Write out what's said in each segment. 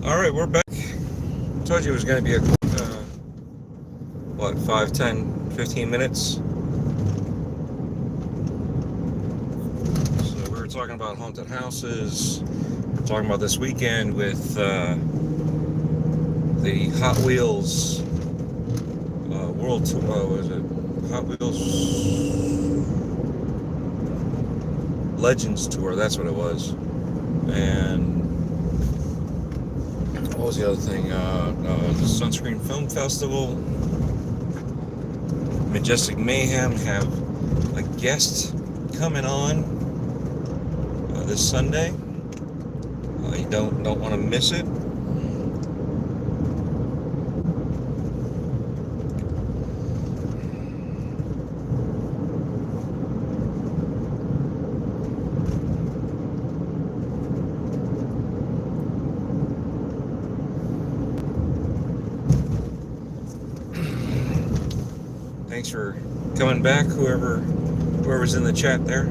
Alright, we're back. Told you it was going to be a what, 5, 10, 15 minutes. So we were talking about haunted houses. We're talking about this weekend with the Hot Wheels World Tour. What was it? Hot Wheels Legends Tour. That's what it was. And what was the other thing? The Sunscreen Film Festival. Majestic Mayhem have a guest coming on this Sunday. You don't want to miss it. Thanks for coming back, whoever's in the chat there.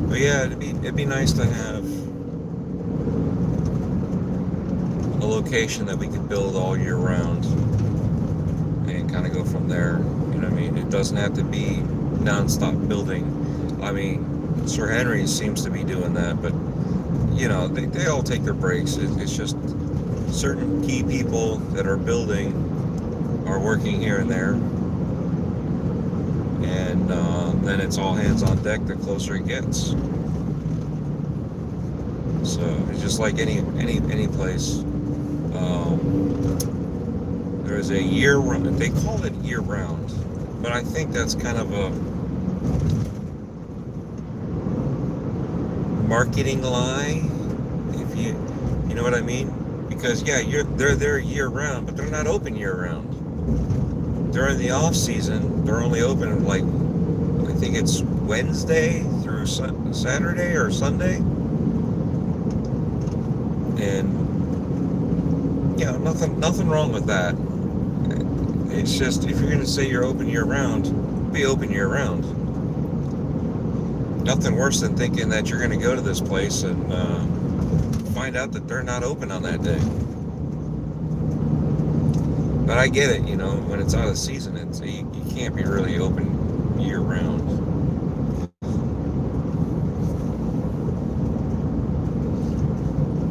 But yeah, it'd be nice to have a location that we could build all year round and kind of go from there. You know what I mean? It doesn't have to be non-stop building. I mean, Sir Henry seems to be doing that, but you know, they all take their breaks. It's just certain key people that are building are working here and there, and then it's all hands on deck the closer it gets. So it's just like any place. There's a year round. They call it year round, but I think that's kind of a marketing lie, if you know what I mean. Because yeah, they're there year round, but they're not open year round. During the off season, they're only open like I think it's Wednesday through Saturday or Sunday, and yeah, nothing wrong with that. It's just, if you're going to say you're open year-round, be open year-round. Nothing worse than thinking that you're going to go to this place and find out that they're not open on that day. But I get it, you know, when it's out of season, you can't be really open year-round.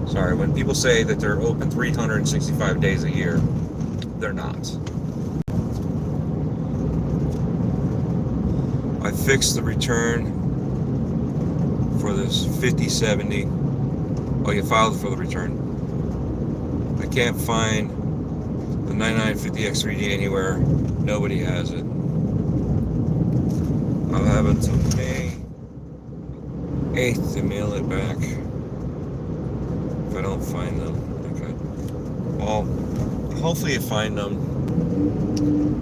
Sorry, when people say that they're open 365 days a year, they're not. I fixed the return for this 5070. Oh, you filed for the return. I can't find the 9950X3D anywhere. Nobody has it. I'll have until May 8th to mail it back. If I don't find them. Okay. Well, hopefully you find them.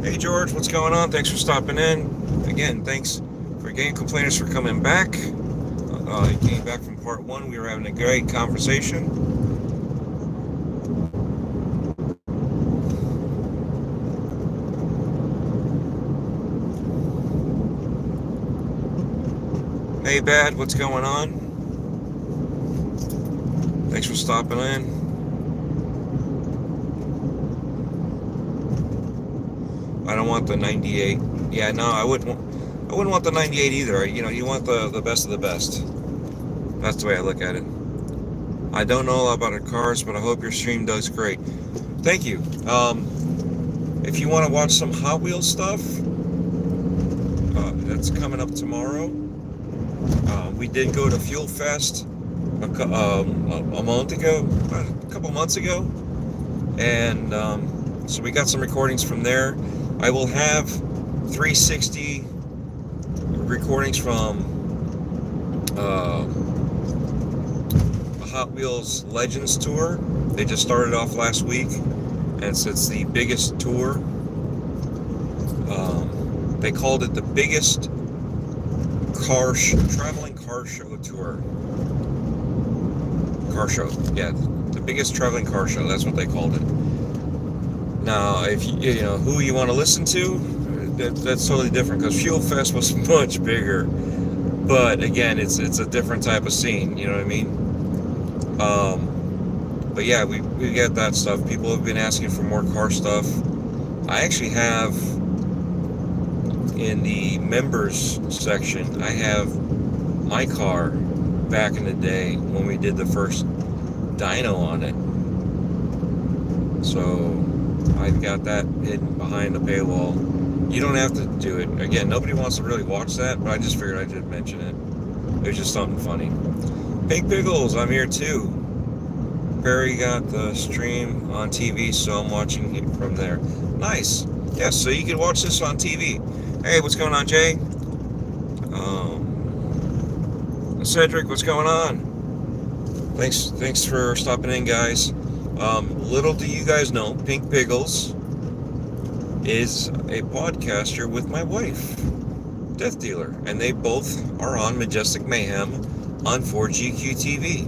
Hey George, what's going on? Thanks for stopping in. Again, thanks for Game Complainers for coming back. You came back from part 1. We were having a great conversation. Hey Bad, what's going on? Thanks for stopping in. I don't want the 98. Yeah, no, I wouldn't want the 98 either. You know, you want the best of the best. That's the way I look at it. I don't know a lot about the cars, but I hope your stream does great. Thank you. If you want to watch some Hot Wheels stuff, that's coming up tomorrow. We did go to Fuel Fest a couple months ago, and so we got some recordings from there. I will have 360 recordings from a Hot Wheels Legends Tour. They just started off last week, and it's the biggest tour. They called it the biggest traveling car show tour. car show. Yeah, the biggest traveling car show. That's what they called it. Now, if you know who you want to listen to, that's totally different, because Fuel Fest was much bigger. But again, it's a different type of scene. You know what I mean? But yeah, we get that stuff. People have been asking for more car stuff. I actually have, in the members section, I have my car back in the day when we did the first dyno on it. So I've got that hidden behind the paywall. You don't have to do it. Again, nobody wants to really watch that, but I just figured I did mention it. It was just something funny. Pink Pickles, I'm here too. Perry got the stream on TV, so I'm watching it from there. Nice. Yes, so you can watch this on TV. Hey, what's going on, Jay? Cedric, what's going on? Thanks for stopping in, guys. Little do you guys know, Pink Pickles is a podcaster with my wife, Death Dealer, and they both are on Majestic Mayhem on 4GQ TV.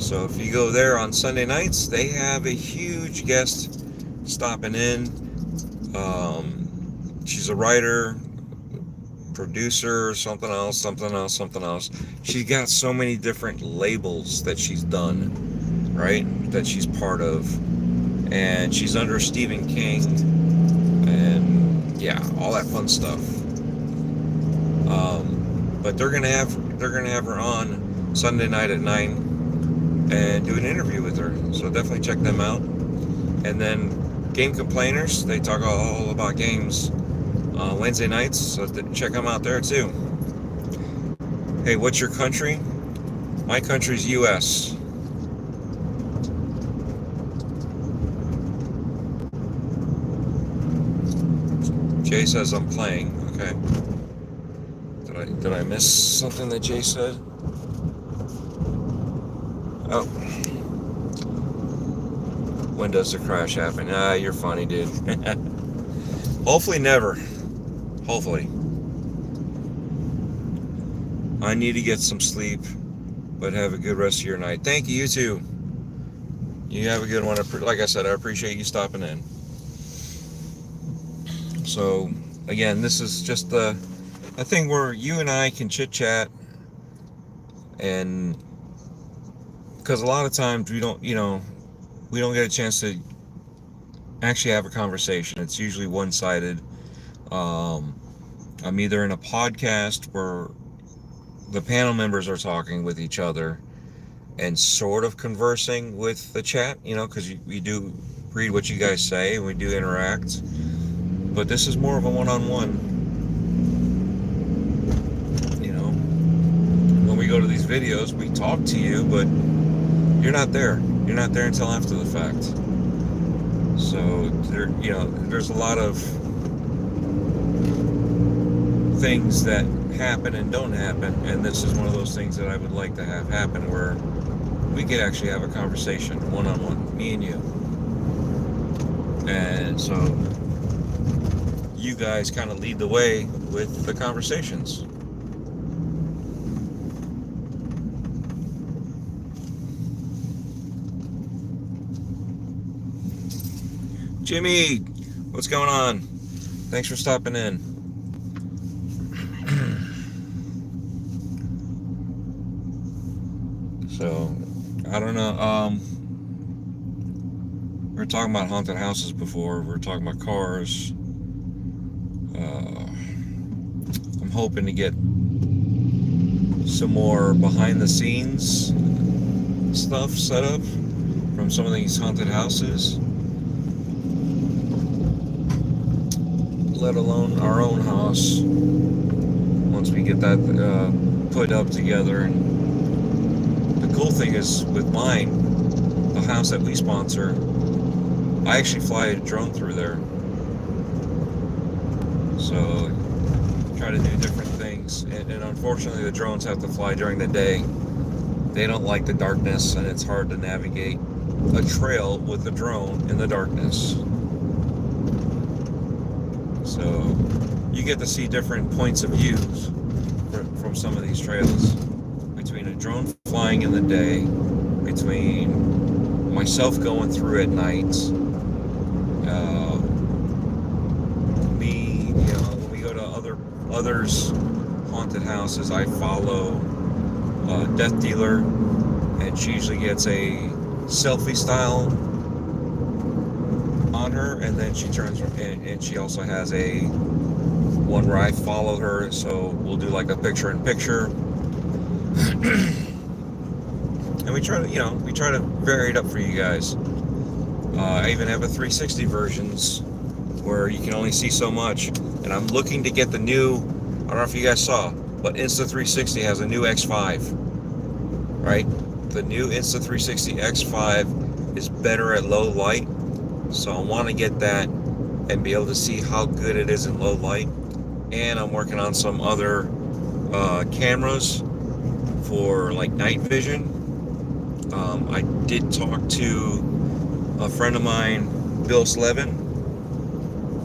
So if you go there on Sunday nights, they have a huge guest stopping in. She's a writer, producer, something else. She's got so many different labels that she's done, right? That she's part of. And she's under Stephen King, and yeah, all that fun stuff. But they're gonna have her on Sunday night at 9 and do an interview with her. So definitely check them out. And then Game Complainers, they talk all about games Wednesday nights, so check them out there too. Hey, what's your country? My country's U.S. Jay says I'm playing. Okay. Did I miss something that Jay said? Oh. When does the crash happen? Ah, you're funny, dude. Hopefully never. Hopefully. I need to get some sleep, but have a good rest of your night. Thank you, you too. You have a good one. Like I said, I appreciate you stopping in. So, again, this is just a thing where you and I can chit-chat, and because a lot of times we don't get a chance to actually have a conversation. It's usually one-sided. I'm either in a podcast where the panel members are talking with each other and sort of conversing with the chat, because we do read what you guys say and we do interact. But this is more of a one-on-one. When we go to these videos, we talk to you, but you're not there. You're not there until after the fact. So there's a lot of things that happen and don't happen, and this is one of those things that I would like to have happen, where we could actually have a conversation one-on-one, me and you. And so you guys kind of lead the way with the conversations. Jimmy, what's going on? Thanks for stopping in. So, I don't know. We were talking about haunted houses before. We were talking about cars. I'm hoping to get some more behind the scenes stuff set up from some of these haunted houses, let alone our own house, once we get that put up together. And the cool thing is, with mine, the house that we sponsor, I actually fly a drone through there. So try to do different things, and unfortunately the drones have to fly during the day. They don't like the darkness, and it's hard to navigate a trail with a drone in the darkness. So you get to see different points of views from some of these trails. I between a drone flying in the day, between myself going through at night, me, when we go to others' haunted houses, I follow a death dealer, and she usually gets a selfie style on her, and then she turns, and she also has a one where I follow her, so we'll do like a picture-in-picture. And we try to vary it up for you guys. I even have a 360 versions where you can only see so much, and I'm looking to get the new, I don't know if you guys saw, but Insta360 has a new X5, right? The new Insta360 X5 is better at low light, so I want to get that and be able to see how good it is in low light. And I'm working on some other cameras for like night vision. I did talk to a friend of mine, Bill Slevin,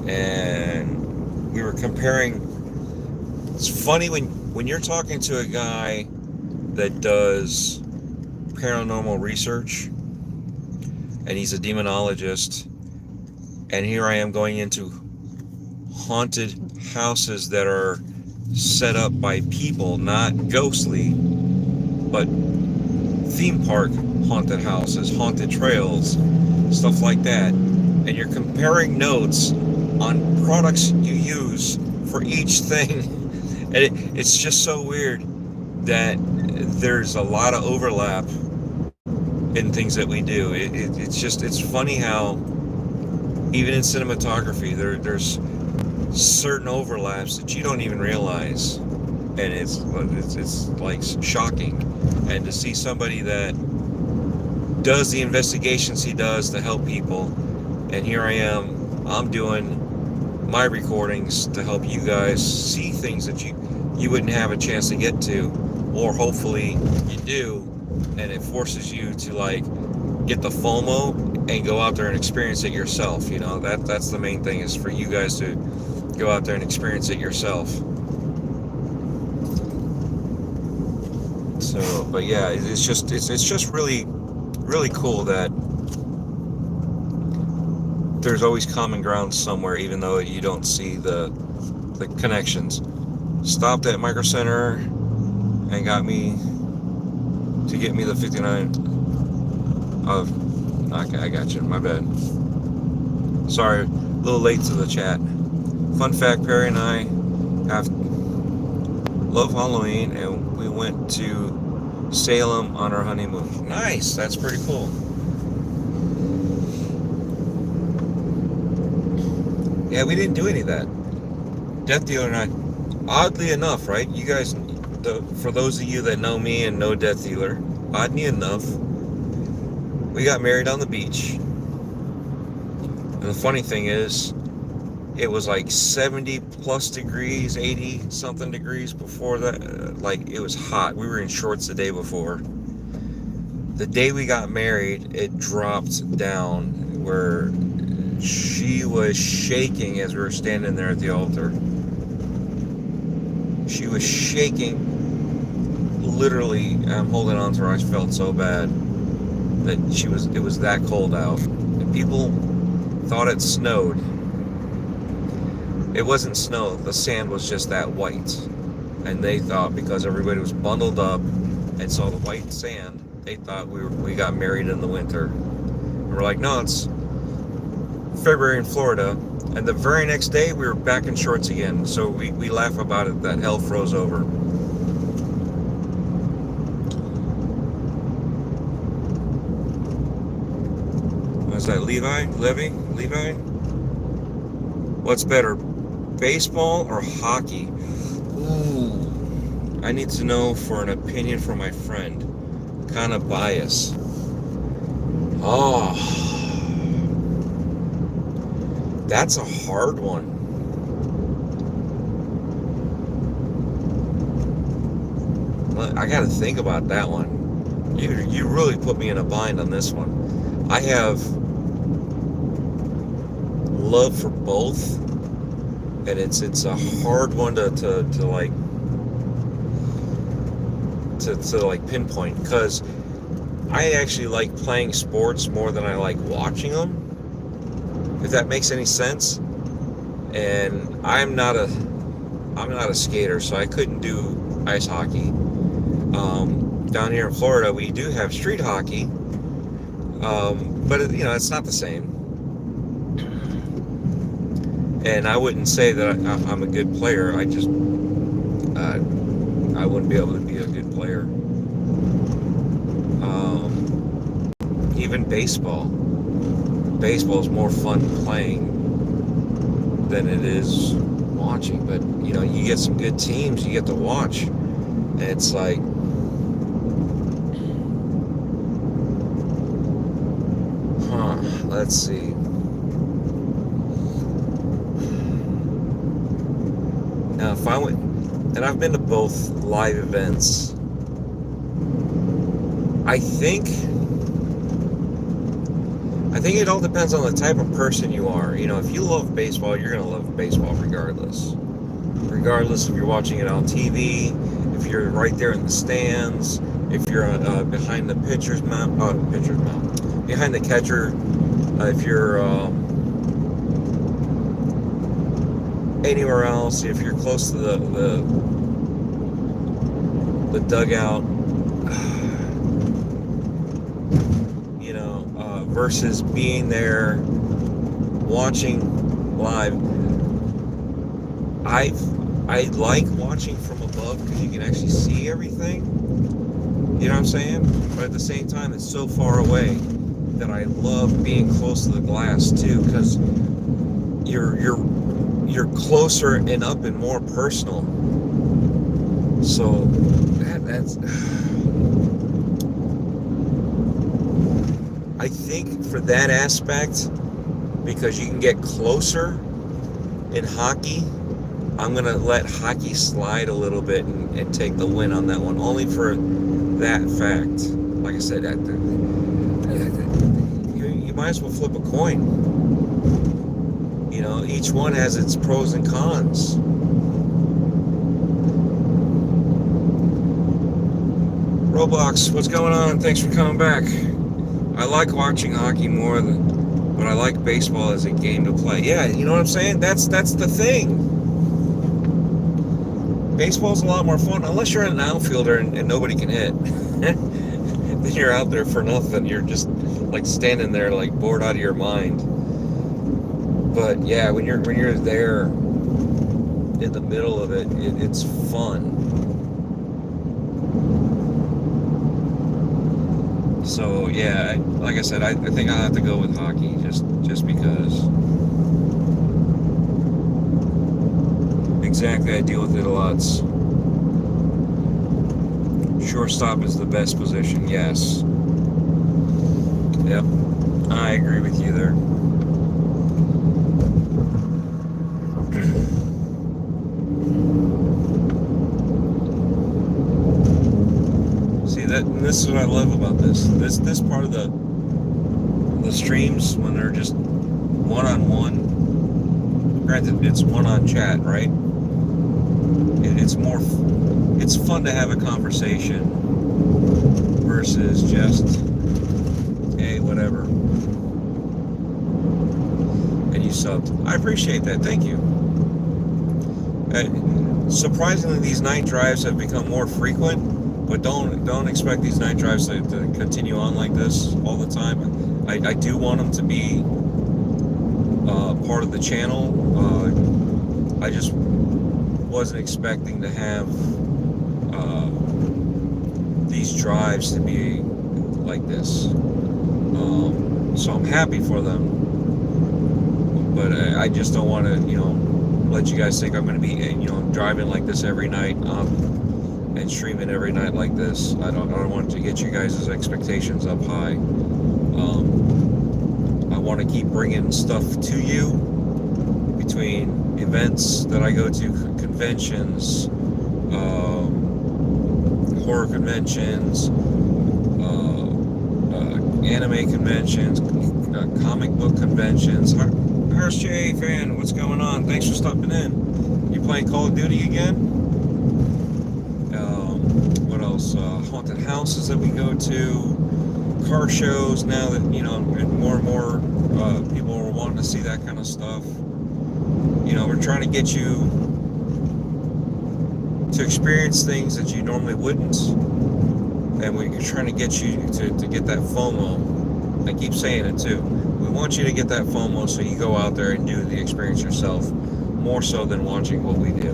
and we were comparing. It's funny when you're talking to a guy that does paranormal research, and he's a demonologist, and here I am going into haunted houses that are set up by people, not ghostly, but theme park haunted houses, haunted trails, stuff like that. And you're comparing notes on products you use for each thing. And it's just so weird that there's a lot of overlap in things that we do. It's funny how even in cinematography there's certain overlaps that you don't even realize, and it's like shocking. And to see somebody that does the investigations he does to help people, and here I am, I'm doing my recordings to help you guys see things that you wouldn't have a chance to get to, or hopefully you do, and it forces you to like get the FOMO and go out there and experience it yourself. That's the main thing, is for you guys to go out there and experience it yourself. So, but yeah, it's just really, really cool that there's always common ground somewhere, even though you don't see the connections. Stopped at Micro Center and got me the 59. Oh, okay, I got you. My bad. Sorry, a little late to the chat. Fun fact: Perry and I love Halloween, and we went to Salem on our honeymoon. Nice, that's pretty cool. Yeah, we didn't do any of that. Death Dealer and I, oddly enough, right? You guys, for those of you that know me and know Death Dealer, oddly enough, we got married on the beach. And the funny thing is, it was like 70 plus degrees, 80 something degrees before that. Like, it was hot. We were in shorts the day before. The day we got married, it dropped down where she was shaking as we were standing there at the altar. She was shaking. Literally, I'm holding on to her. I felt so bad that it was that cold out. And people thought it snowed. It wasn't snow, the sand was just that white. And they thought, because everybody was bundled up and saw the white sand, they thought we got married in the winter. And we're like, no, it's February in Florida. And the very next day, we were back in shorts again. So we laugh about it, that hell froze over. Was that Levi? What's better, baseball or hockey? Ooh, I need to know for an opinion from my friend. Kind of bias. Oh, that's a hard one. I got to think about that one. You really put me in a bind on this one. I have love for both, and it's a hard one to to like pinpoint, because I actually like playing sports more than I like watching them, if that makes any sense. And I'm not a skater, so I couldn't do ice hockey. Down here in Florida, we do have street hockey, but it's not the same. And I wouldn't say that I'm a good player. I just I wouldn't be able to be a good player. Even baseball. Baseball is more fun playing than it is watching. But you get some good teams you get to watch, and it's like, let's see. Now, if I went, and I've been to both live events, I think it all depends on the type of person you are. If you love baseball, you're going to love baseball regardless. Regardless if you're watching it on TV, if you're right there in the stands, if you're behind the pitcher's mound, behind the catcher, if you're anywhere else, if you're close to the dugout, versus being there watching live. I like watching from above because you can actually see everything. You know what I'm saying? But at the same time, it's so far away that I love being close to the glass too, because you're closer and up and more personal. So that's. I think for that aspect, because you can get closer in hockey, I'm going to let hockey slide a little bit and take the win on that one, only for that fact. Like I said, you might as well flip a coin. Each one has its pros and cons. Roblox, what's going on? Thanks for coming back. I like watching hockey more but I like baseball as a game to play. Yeah, you know what I'm saying? That's the thing. Baseball's a lot more fun, unless you're an outfielder and nobody can hit. Then you're out there for nothing. You're just like standing there like bored out of your mind. But yeah, when you're there in the middle of it, it's fun. So yeah, like I said, I think I'll have to go with hockey just because. Exactly, I deal with it a lot. Shortstop is the best position, yes. Yep, I agree with you there. This is what I love about this part of the streams, when they're just one-on-one. Granted, it's one-on chat, right? It's fun to have a conversation versus just, hey, whatever. And you subbed. I appreciate that. Thank you. Surprisingly, these night drives have become more frequent. But don't expect these night drives to continue on like this all the time. I do want them to be part of the channel. I just wasn't expecting to have these drives to be like this. So I'm happy for them. But I just don't want to, let you guys think I'm going to be, driving like this every night. And streaming every night like this. I don't want to get you guys' expectations up high. I want to keep bringing stuff to you between events that I go to, conventions, horror conventions, anime conventions, comic book conventions. Harris J fan, what's going on? Thanks for stopping in. You playing Call of Duty again? What else? there's haunted houses that we go to, car shows now that, and more and more people are wanting to see that kind of stuff. We're trying to get you to experience things that you normally wouldn't, and we're trying to get you to get that FOMO. I keep saying it too. We want you to get that FOMO so you go out there and do the experience yourself, more so than watching what we do.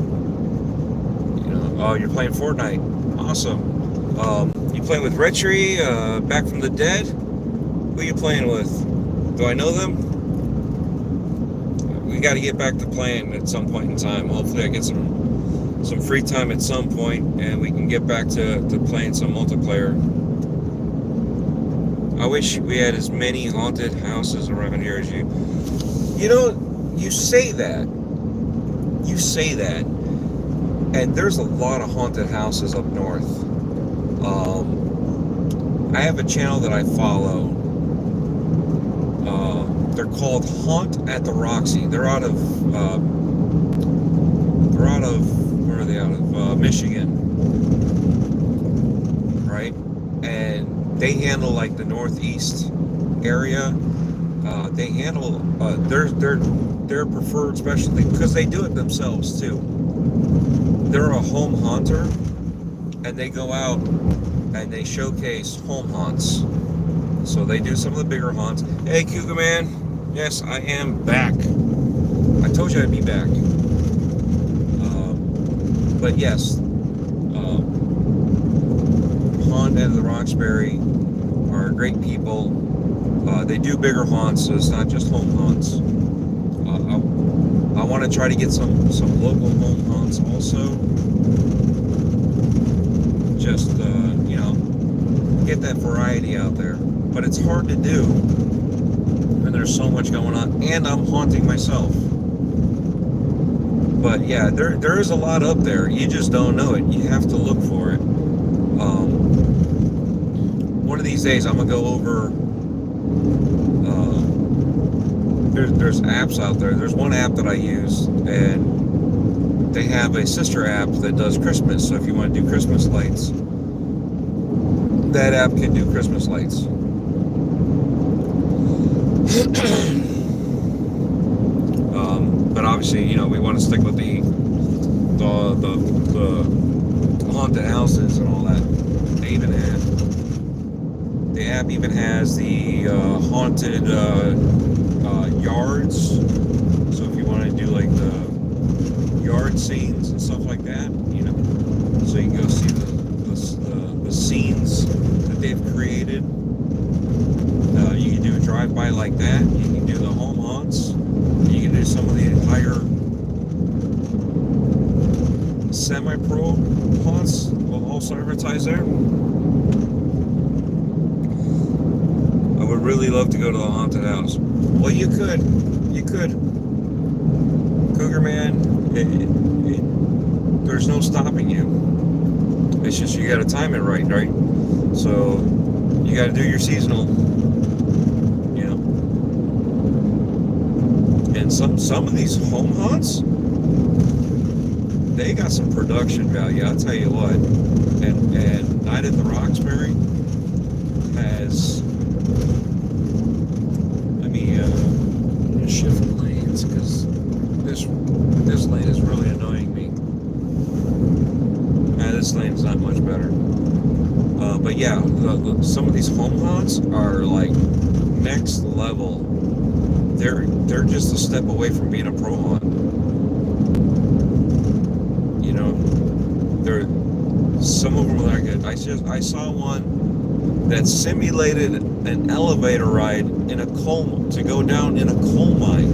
Oh, you're playing Fortnite. Awesome. You playing with Red Tree, Back from the Dead? Who are you playing with? Do I know them? We got to get back to playing at some point in time. Hopefully I get some free time at some point and we can get back to playing some multiplayer. I wish we had as many haunted houses around here as you. You say that. And there's a lot of haunted houses up north. I have a channel that I follow. They're called Haunt at the Roxy. They're out of where are they out of? Michigan, right? And they handle like the northeast area. They handle their preferred specialty because they do it themselves too. They're a home haunter, and they go out and they showcase home haunts. So they do some of the bigger haunts. Hey, Cougar Man, yes, I am back. I told you I'd be back. But yes, Haunt at the Roxbury are great people. They do bigger haunts, so it's not just home haunts. I want to try to get some local home haunts also. Just get that variety out there. But it's hard to do when there's so much going on, and I'm haunting myself. But yeah, there is a lot up there. You just don't know it. You have to look for it. One of these days, I'm gonna go over. There's apps out there. There's one app that I use, and they have a sister app that does Christmas. So if you want to do Christmas lights, that app can do Christmas lights. But obviously, we want to stick with the haunted houses and all that. The app even has the haunted yards. So if you want to do like the yard scenes and stuff like that, so you can go see the scenes that they've created. You can do a drive-by like that. You can do the home haunts. You can do some of the higher semi-pro haunts. Will also advertise there. I would really love to go to the haunted house. Well, you could. Cougar Man, there's no stopping you. It's just you got to time it right? So you got to do your seasonal. And some of these home haunts, they got some production value. I'll tell you what. And Night at the Roxbury has. Let me shift lanes because this lane is really annoying me. This lane is not much better. But yeah, some of these home haunts are like next level. They're just a step away from being a pro haunt. Some of them are good. I saw one that simulated an elevator ride in a coal to go down in a coal mine.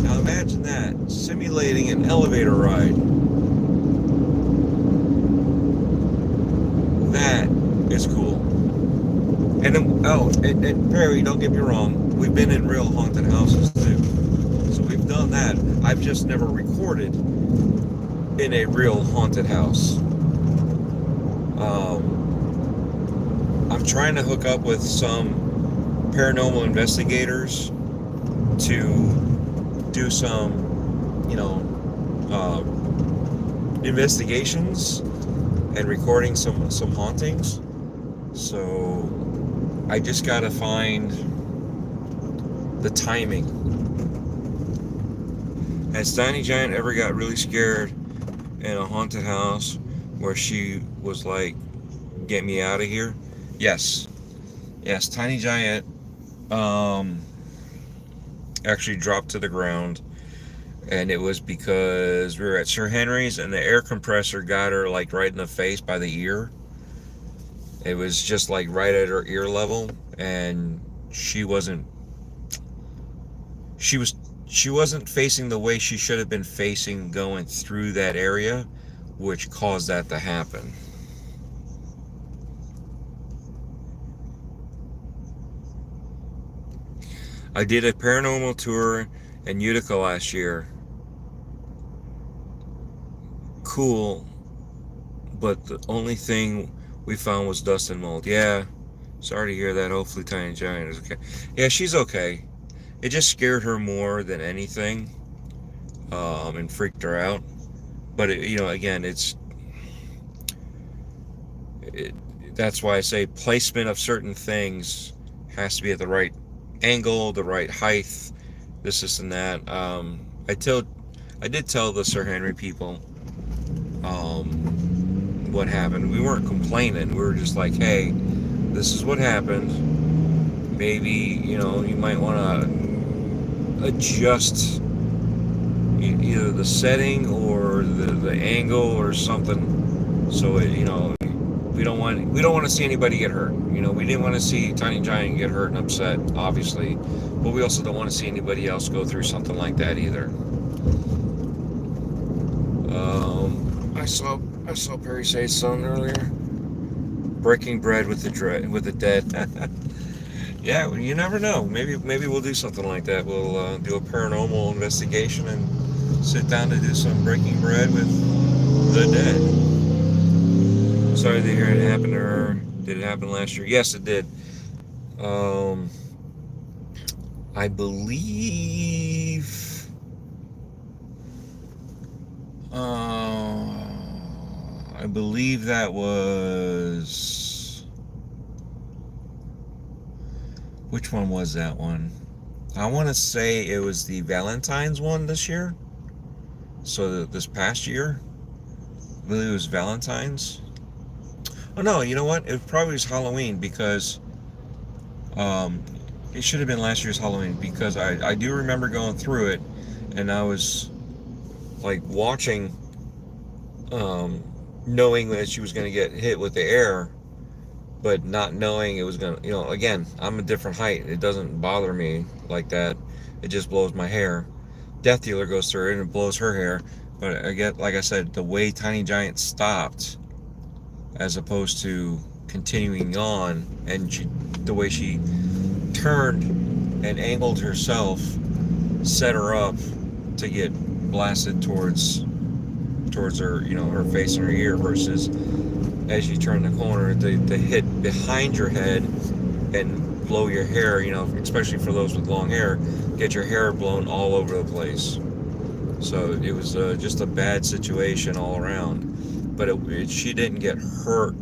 Now imagine that, simulating an elevator ride. That is cool. And and Perry, don't get me wrong, we've been in real haunted houses too. So we've done that. I've just never recorded in a real haunted house. I'm trying to hook up with some paranormal investigators to do some, investigations and recording some hauntings. So I just gotta find the timing. Has Tiny Giant ever got really scared in a haunted house where she was like, "Get me out of here"? Yes, yes. Tiny Giant actually dropped to the ground, and it was because we were at Sir Henry's and the air compressor got her like right in the face by the ear. It was just like right at her ear level, and she wasn't she was she wasn't facing the way she should have been facing going through that area, which caused that to happen. I did a paranormal tour in Utica last year. Cool, but the only thing we found was dust and mold. Yeah, sorry to hear that. Hopefully Tiny Giant is okay. Yeah, she's okay. It just scared her more than anything, and freaked her out. But again, it, that's why I say placement of certain things has to be at the right angle, the right height, this and that. I did tell the Sir Henry people what happened. We weren't complaining. We were just like, hey, this is what happened. Maybe you might want to adjust either the setting or the angle or something, so we don't want to see anybody get hurt. We didn't want to see Tiny Giant get hurt and upset, obviously, but we also don't want to see anybody else go through something like that either. I saw Perry say something earlier. Breaking bread with the dead. Yeah, you never know. Maybe we'll do something like that. We'll do a paranormal investigation and sit down to do some breaking bread with the dead. Sorry to hear it happened to her. Did it happen last year? Yes, it did. I believe. I believe that was. Which one was that one? I want to say it was the Valentine's one this year. So this past year, I believe it was Valentine's. Oh no, you know what? It probably was Halloween because it should have been last year's Halloween because I do remember going through it, and I was like watching, knowing that she was going to get hit with the air, but not knowing it was going to, again, I'm a different height. It doesn't bother me like that. It just blows my hair. Death Dealer goes through it and it blows her hair. But I get, like I said, the way Tiny Giant stopped, as opposed to continuing on, and the way she turned and angled herself, set her up to get blasted towards her, her face and her ear, versus as you turn the corner, the hit behind your head and blow your hair, especially for those with long hair, get your hair blown all over the place. So it was just a bad situation all around. But she didn't get hurt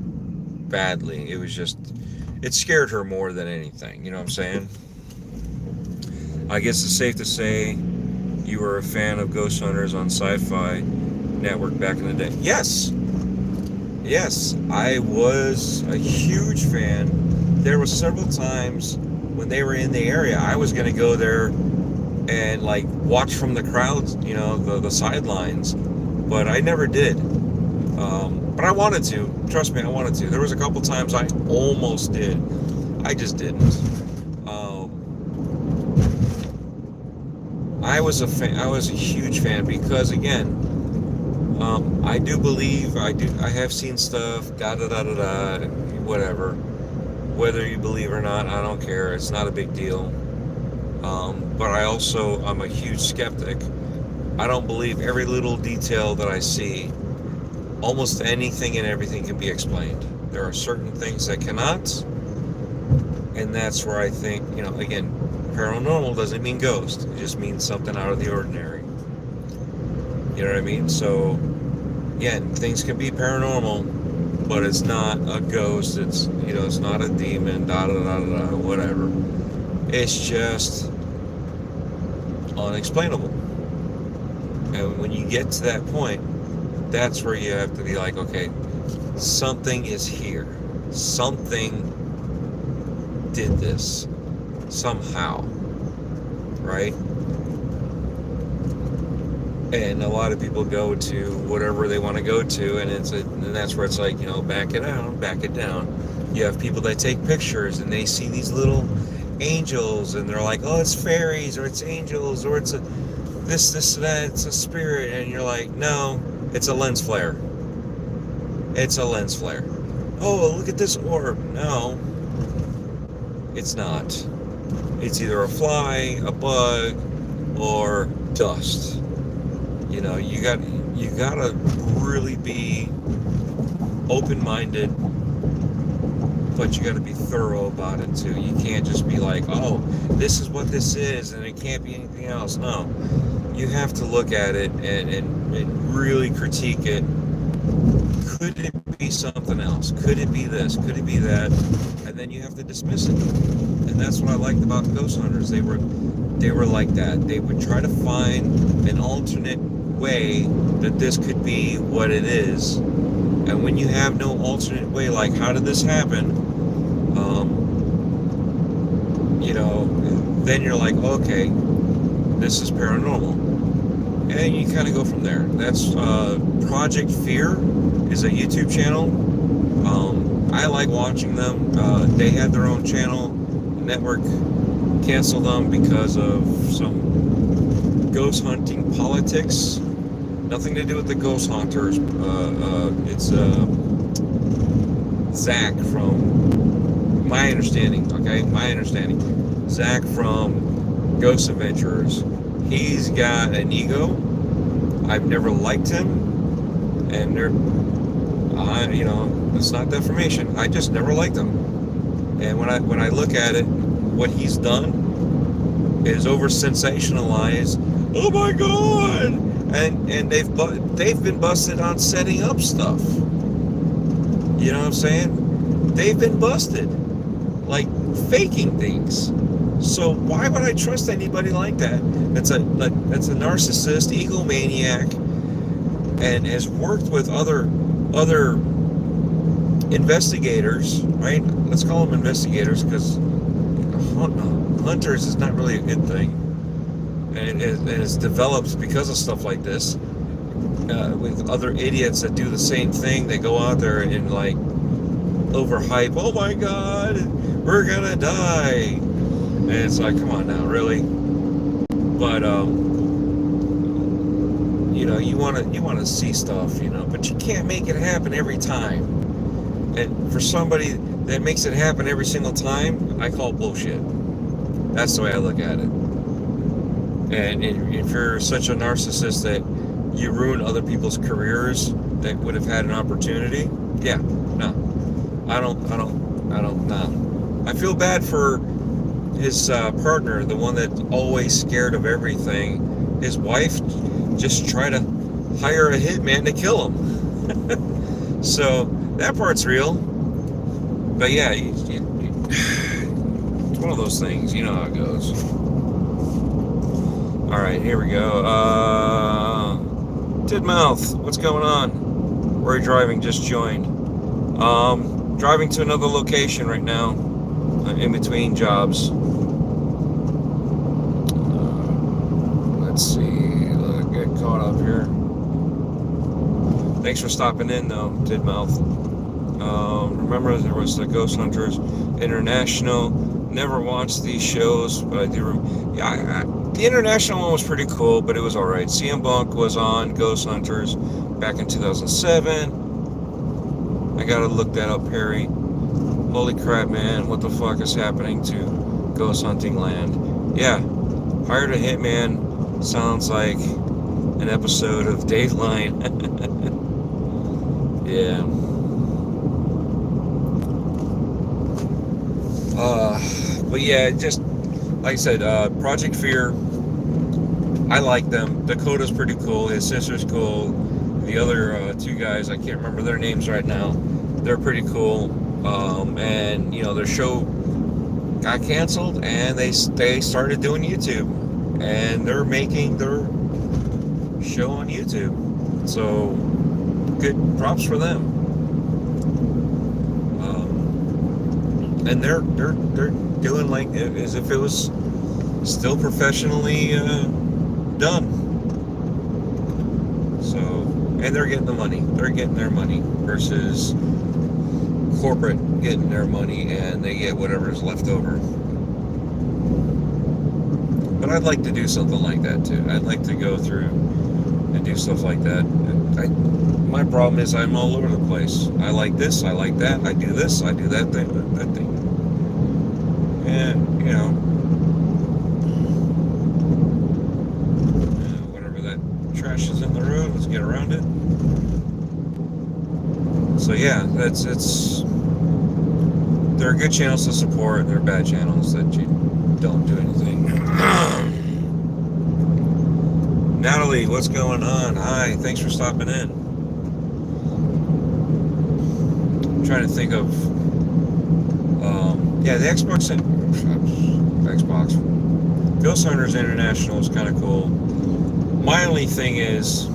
badly. It was just, it scared her more than anything. You know what I'm saying? I guess it's safe to say you were a fan of Ghost Hunters on Sci-Fi Network back in the day. Yes, I was a huge fan. There were several times when they were in the area, I was going to go there and like watch from the crowds, the sidelines, but I never did. But I wanted to. Trust me, I wanted to. There was a couple times I almost did. I just didn't. I was a huge fan because, again, I do believe I have seen stuff. Whatever. Whether you believe or not, I don't care. It's not a big deal. But I'm a huge skeptic. I don't believe every little detail that I see. Almost anything and everything can be explained. There are certain things that cannot, and that's where I think, again, paranormal doesn't mean ghost. It just means something out of the ordinary. You know what I mean? So, yeah, things can be paranormal, but it's not a ghost. It's, you know, it's not a demon. Da da da da da. Whatever. It's just unexplainable. And when you get to that point, that's where you have to be like, okay, something is here. Something did this somehow, right? And a lot of people go to whatever they want to go to, and that's where it's like, you know, back it down. You have people that take pictures and they see these little angels, and they're like, oh, it's fairies, or it's angels, or it's a this, that, it's a spirit, and you're like, no, it's a lens flare. It's a lens flare. Oh, look at this orb. No, it's not. It's either a fly, a bug, or dust. You know, you gotta really be open-minded, but you gotta be thorough about it too. You can't just be like, oh, this is what this is, and it can't be anything else. No, you have to look at it and really critique it. Could it be something else? Could it be this? Could it be that? And then you have to dismiss it. And that's what I liked about Ghost Hunters. They were like that. They would try to find an alternate way that this could be what it is. And when you have no alternate way, like, how did this happen? You know, then you're like, okay, this is paranormal. And you kind of go from there. That's Project Fear is a YouTube channel. I like watching them. They had their own channel. The network canceled them because of some ghost hunting politics. Nothing to do with the ghost hunters. It's Zach from my understanding. Okay, my understanding. Zach from Ghost Adventurers. He's got an ego. I've never liked him, and you know, it's not defamation. I just never liked him. And when I look at it, what he's done is over sensationalize. Oh my God! And they've been busted on setting up stuff. You know what I'm saying? They've been busted, like faking things. So why would I trust anybody like that? That's a narcissist, egomaniac, and has worked with other investigators, right? Let's call them investigators, because hunters is not really a good thing, and it's developed because of stuff like this. With other idiots that do the same thing, they go out there and like overhype. Oh my God, we're gonna die. And it's like, come on now, really? But you know, you want to see stuff, you know, but you can't make it happen every time. And for somebody that makes it happen every single time, I call bullshit. That's the way I look at it. And if you're such a narcissist that you ruin other people's careers that would have had an opportunity, yeah, no, I don't, no. I feel bad for his partner, the one that's always scared of everything. His wife just tried to hire a hitman to kill him. So that part's real. But yeah, it's one of those things. You know how it goes. All right, here we go. Tidmouth, what's going on? Where are you driving? Just joined. Driving to another location right now. In between jobs. Let's see. Get caught up here. Thanks for stopping in, though, Tidmouth. Remember, there was the Ghost Hunters International. Never watched these shows, but I do. Yeah, the international one was pretty cool, but it was all right. CM Punk was on Ghost Hunters back in 2007. I gotta look that up, Perry. Holy crap, man, what the fuck is happening to ghost hunting land? Yeah, hired a hitman sounds like an episode of Dateline. Yeah. But yeah, just like I said, Project Fear, I like them. Dakota's pretty cool, his sister's cool. The other two guys, I can't remember their names right now. They're pretty cool. And you know, their show got canceled, and they started doing YouTube, and they're making their show on YouTube. So good props for them. And they're doing like as if it was still professionally done. So, and they're getting the money. They're getting their money versus corporate getting their money, and they get whatever's left over. But I'd like to do something like that too. I'd like to go through and do stuff like that. My problem is I'm all over the place. I like this, I like that, I do this, I do that thing. And, you know, whatever that trash is in the road, let's get around it. So yeah, there are good channels to support, and there are bad channels that you don't do anything. Natalie, what's going on? Hi, thanks for stopping in. I'm trying to think of, yeah, the Xbox Ghost Hunters International is kind of cool. My only thing is,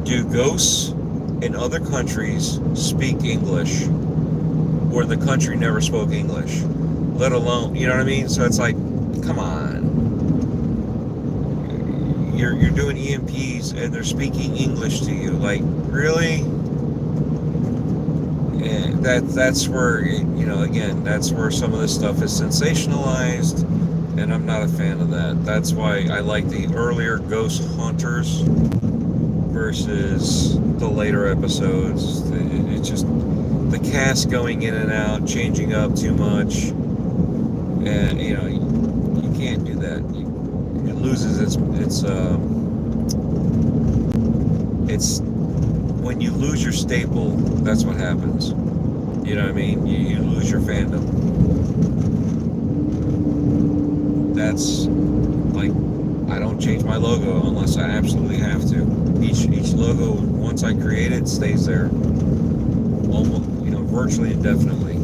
do ghosts in other countries speak English, where the country never spoke English, let alone, you know what I mean? So it's like, come on. You're doing EMPs and they're speaking English to you. Like, really? And that's where, you know, again, that's where some of this stuff is sensationalized, and I'm not a fan of that. That's why I like the earlier Ghost Hunters versus the later episodes. It's just the cast going in and out, changing up too much, and you know, you can't do that. It loses its when you lose your staple, that's what happens. You know what I mean? You lose your fandom. That's like, I don't change my logo unless I absolutely have to. Each logo, once I create it, stays there, almost, you know, virtually indefinitely.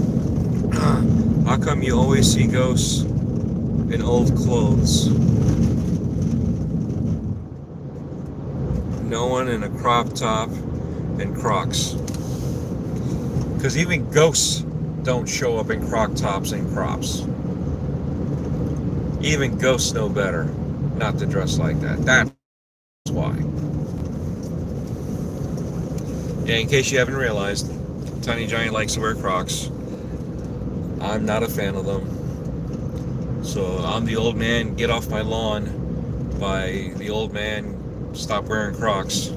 How come you always see ghosts in old clothes? No one in a crop top and Crocs. Because even ghosts don't show up in croc tops and crops. Even ghosts know better not to dress like that. That's why. Yeah, in case you haven't realized, Tiny Giant likes to wear Crocs. I'm not a fan of them. So I'm the old man, get off my lawn, by the old man, stop wearing Crocs.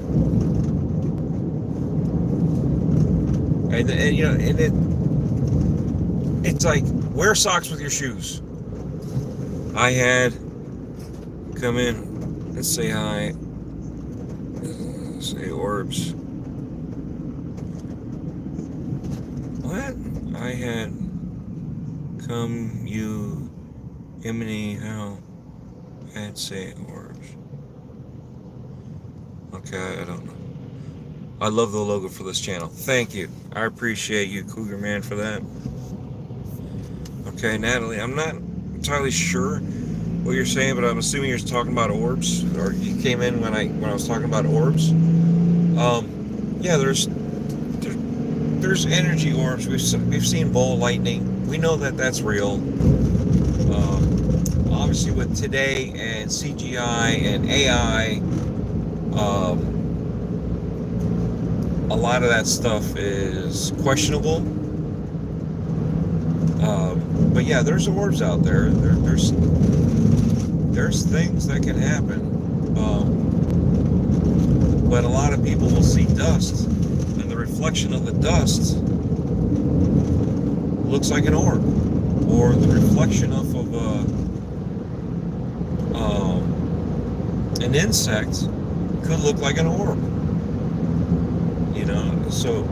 And you know, and it's like, wear socks with your shoes. I had come in, let's say hi, say Orbs. What? I had come you, Imini, how, and say Orbs. Okay, I don't know. I love the logo for this channel. Thank you. I appreciate you, Cougar Man, for that. Okay, Natalie, I'm not entirely sure what you're saying, but I'm assuming you're talking about orbs, or you came in when I was talking about orbs. Yeah, there's energy orbs. We've seen ball lightning. We know that that's real. Obviously, with today and CGI and AI, a lot of that stuff is questionable. But yeah, there's orbs out there. There's things that can happen. But a lot of people will see dust, and the reflection of the dust looks like an orb, or the reflection of an insect could look like an orb. You know, so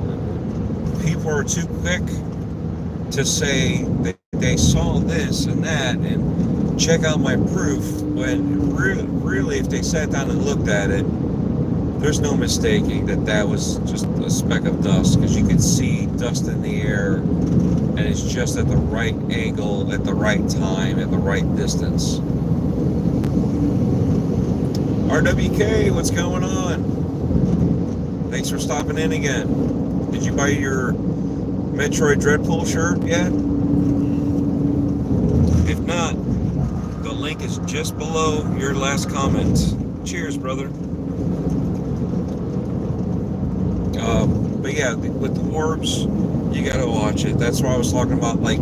people are too quick to say that they saw this and that and check out my proof, when really if they sat down and looked at it, there's no mistaking that that was just a speck of dust, because you could see dust in the air, and it's just at the right angle, at the right time, at the right distance. RWK, what's going on? Thanks for stopping in again. Did you buy your Metroid DREADPOOL shirt yet? If not, the link is just below your last comment. Cheers, brother. But yeah, with the orbs, you gotta watch it. That's why I was talking about, like,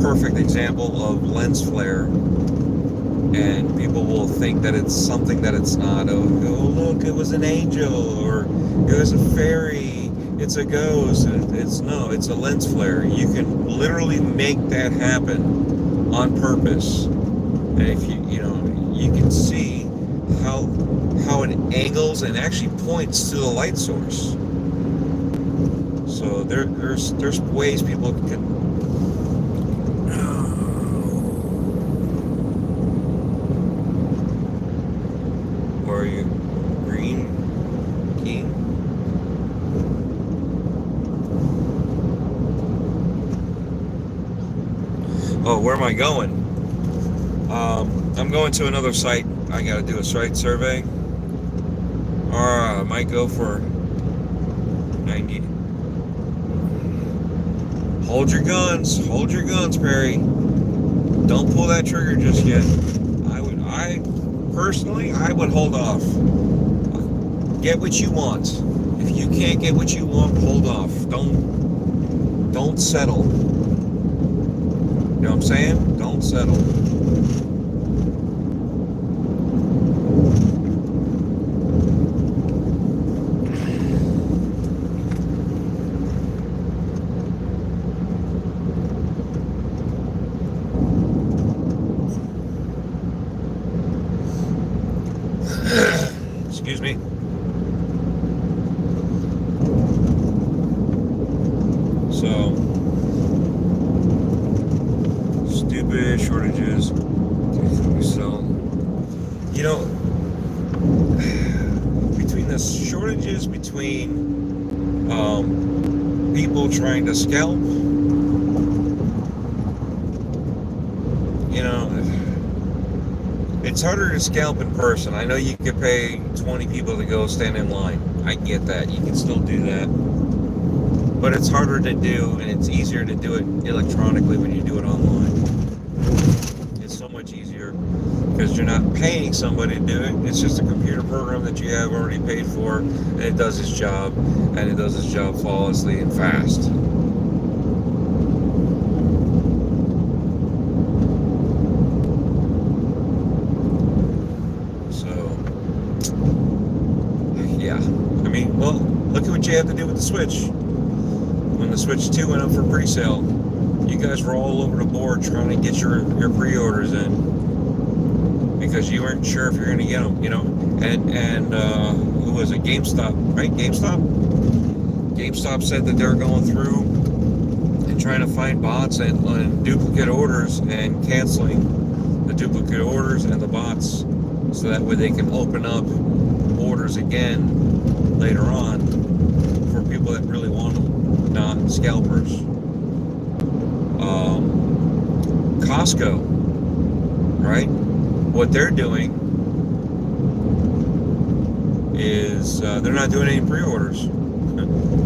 perfect example of lens flare. And people will think that it's something that it's not. Oh, look, it was an angel, or it was a fairy, it's a ghost. It's a lens flare. You can literally make that happen on purpose. And if you can see how it angles and actually points to the light source. So there's ways people can. Where are you? Green King? Oh, where am I going? I'm going to another site. I gotta do a site survey. Or I might go for 90. Hold your guns, Perry. Don't pull that trigger just yet. Personally, I would hold off. Get what you want. If you can't get what you want, hold off. Don't settle. You know what I'm saying? Don't settle. Excuse me. So, stupid shortages. So, between the shortages, between people trying to scalp, it's harder to scalp in person. I know you could pay 20 people to go stand in line. I get that. You can still do that. But it's harder to do, and it's easier to do it electronically when you do it online. It's so much easier because you're not paying somebody to do it. It's just a computer program that you have already paid for, and it does its job, and it does its job flawlessly and fast. Well, look at what you have to do with the Switch. When the Switch 2 went up for pre-sale, you guys were all over the board trying to get your pre-orders in because you weren't sure if you're going to get them, And who was it? GameStop, right? GameStop said that they're going through and trying to find bots and duplicate orders and canceling the duplicate orders and the bots so that way they can open up orders again later on for people that really want them, not scalpers. Costco, right? What they're doing is they're not doing any pre-orders.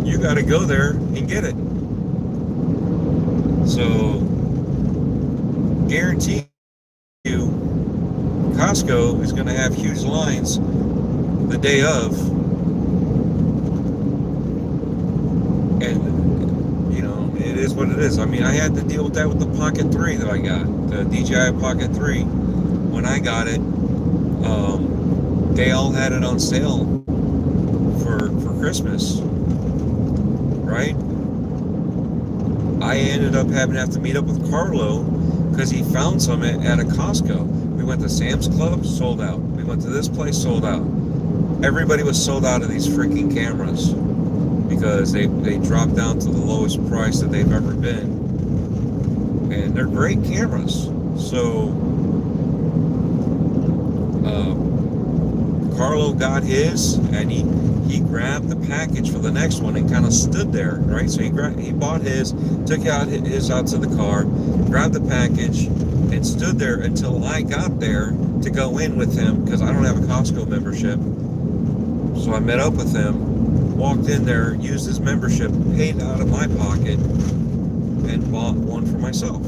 You got to go there and get it. So, guarantee you, Costco is going to have huge lines the day of. And, it is what it is. I mean, I had to deal with that with the Pocket 3 that I got. The DJI Pocket 3. When I got it, they all had it on sale for Christmas. Right? I ended up having to meet up with Carlo because he found some at a Costco. We went to Sam's Club, sold out. We went to this place, sold out. Everybody was sold out of these freaking cameras because they dropped down to the lowest price that they've ever been. And they're great cameras. So Carlo got his, and he grabbed the package for the next one and kind of stood there, right? So he bought his, took his out to the car, grabbed the package, and stood there until I got there to go in with him, because I don't have a Costco membership. So I met up with him, walked in there, used his membership, paid out of my pocket, and bought one for myself.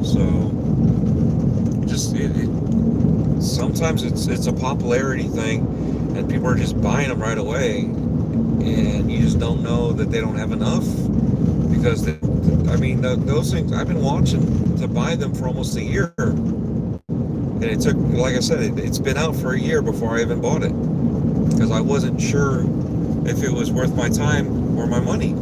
So just sometimes it's a popularity thing, and people are just buying them right away, and you just don't know that they don't have enough, because those things I've been watching to buy them for almost a year, and it took, like I said, it's been out for a year before I even bought it, because I wasn't sure if it was worth my time or my money.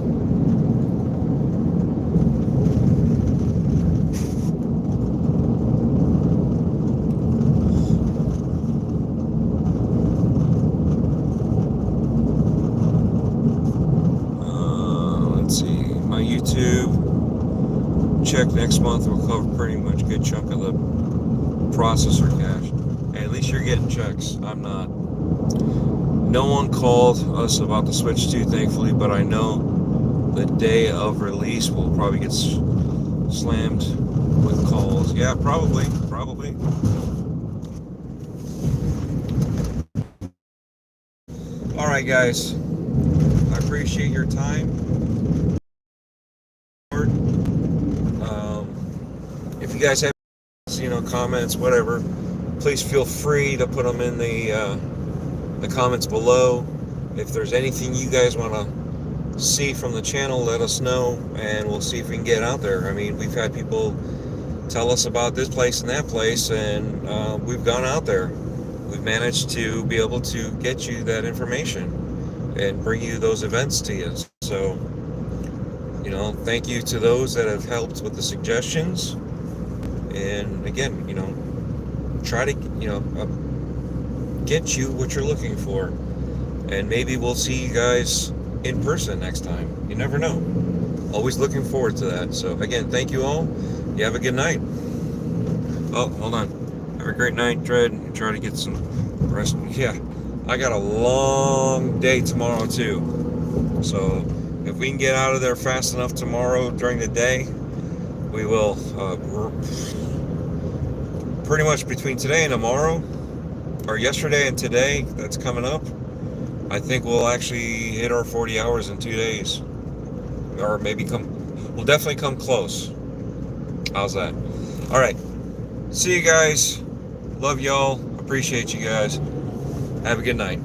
YouTube check next month will cover pretty much a good chunk of the processor cache. And at least you're getting checks. I'm not. No one called us about the Switch 2, thankfully, but I know the day of release will probably get slammed with calls. Yeah, probably. All right, guys. I appreciate your time. If you guys have, comments, whatever, please feel free to put them in the comments below. If there's anything you guys want to see from the channel, let us know, and we'll see if we can get out there. I mean, we've had people tell us about this place and that place, and we've gone out there. We've managed to be able to get you that information and bring you those events to you. So, thank you to those that have helped with the suggestions. And again, try to, get you what you're looking for. And maybe we'll see you guys in person next time. You never know. Always looking forward to that. So again, thank you all. You have a good night. Oh, hold on. Have a great night, Dread. Try to get some rest. Yeah, I got a long day tomorrow too. So if we can get out of there fast enough tomorrow during the day, we will. Pretty much between today and tomorrow, or yesterday and today, that's coming up, I think we'll actually hit our 40 hours in 2 days. Or maybe we'll definitely come close. How's that? All right. See you guys. Love y'all. Appreciate you guys. Have a good night.